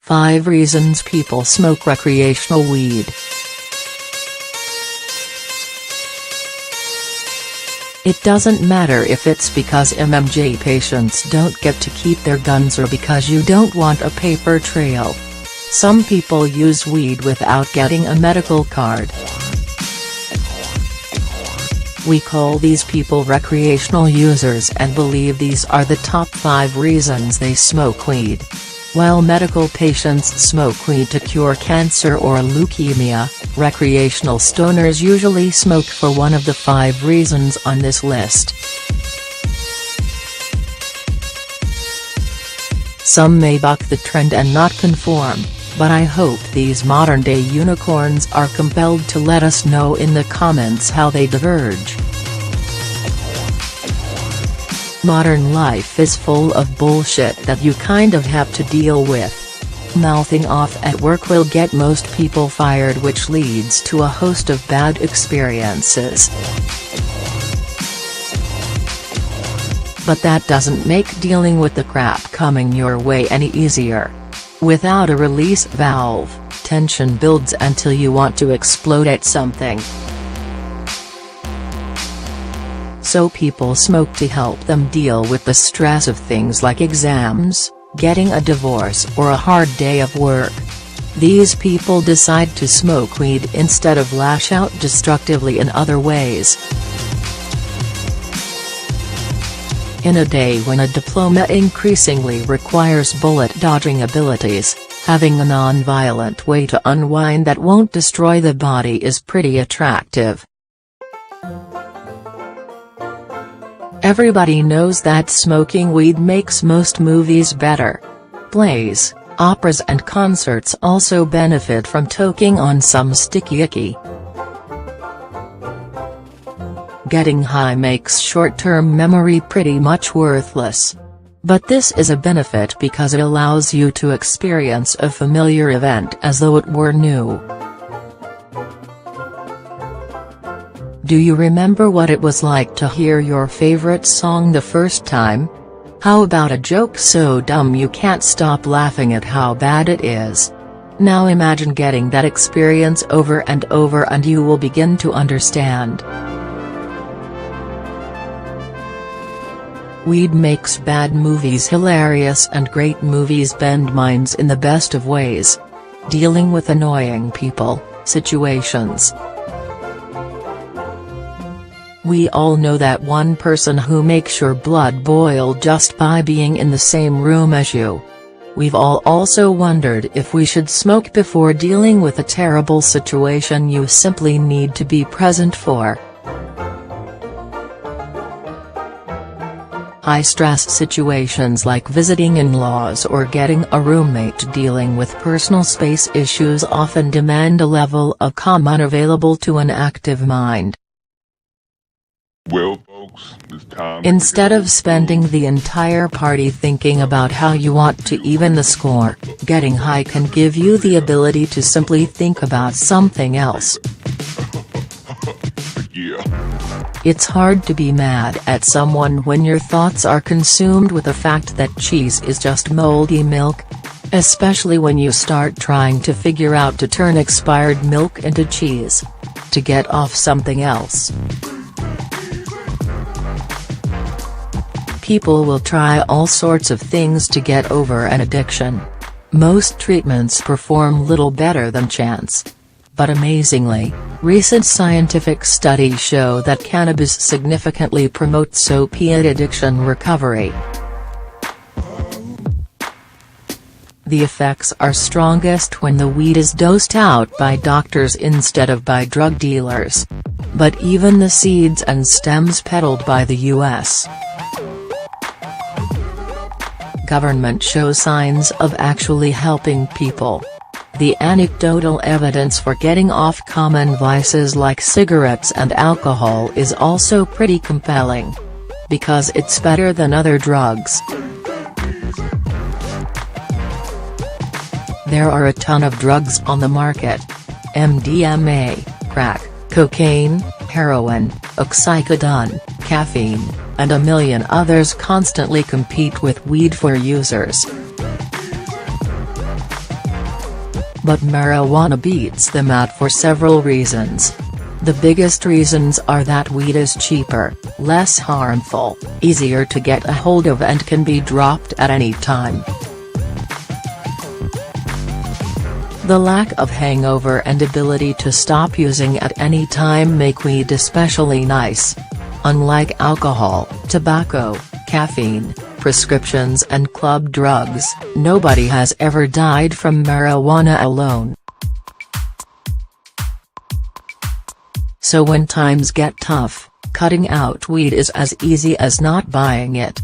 Five reasons people smoke recreational weed. It doesn't matter if it's because MMJ patients don't get to keep their guns or because you don't want a paper trail. Some people use weed without getting a medical card. We call these people recreational users and believe these are the top 5 reasons they smoke weed. While medical patients smoke weed to cure cancer or leukemia, recreational stoners usually smoke for one of the 5 reasons on this list. Some may buck the trend and not conform, but I hope these modern-day unicorns are compelled to let us know in the comments how they diverge. Modern life is full of bullshit that you kind of have to deal with. Mouthing off at work will get most people fired, which leads to a host of bad experiences. But that doesn't make dealing with the crap coming your way any easier. Without a release valve, tension builds until you want to explode at something. So people smoke to help them deal with the stress of things like exams, getting a divorce or a hard day of work. These people decide to smoke weed instead of lash out destructively in other ways. In a day when a diploma increasingly requires bullet-dodging abilities, having a non-violent way to unwind that won't destroy the body is pretty attractive. Everybody knows that smoking weed makes most movies better. Plays, operas and concerts also benefit from toking on some sticky icky. Getting high makes short-term memory pretty much worthless. But this is a benefit because it allows you to experience a familiar event as though it were new. Do you remember what it was like to hear your favorite song the first time? How about a joke so dumb you can't stop laughing at how bad it is? Now imagine getting that experience over and over and you will begin to understand. Weed makes bad movies hilarious and great movies bend minds in the best of ways. Dealing with annoying people, situations. We all know that one person who makes your blood boil just by being in the same room as you. We've all also wondered if we should smoke before dealing with a terrible situation you simply need to be present for. High-stress situations like visiting in-laws or getting a roommate dealing with personal space issues often demand a level of calm unavailable to an active mind. Well, folks, it's time. Instead of spending the entire party thinking about how you want to even the score, getting high can give you the ability to simply think about something else. Yeah. It's hard to be mad at someone when your thoughts are consumed with the fact that cheese is just moldy milk. Especially when you start trying to figure out to turn expired milk into cheese. To get off something else. People will try all sorts of things to get over an addiction. Most treatments perform little better than chance. But amazingly, recent scientific studies show that cannabis significantly promotes opiate addiction recovery. The effects are strongest when the weed is dosed out by doctors instead of by drug dealers. But even the seeds and stems peddled by the U.S. government show signs of actually helping people. The anecdotal evidence for getting off common vices like cigarettes and alcohol is also pretty compelling. Because it's better than other drugs. There are a ton of drugs on the market. MDMA, crack, cocaine, heroin, oxycodone, caffeine, and a million others constantly compete with weed for users. But marijuana beats them out for several reasons. The biggest reasons are that weed is cheaper, less harmful, easier to get a hold of and can be dropped at any time. The lack of hangover and ability to stop using at any time make weed especially nice. Unlike alcohol, tobacco, caffeine, prescriptions and club drugs, nobody has ever died from marijuana alone. So when times get tough, cutting out weed is as easy as not buying it.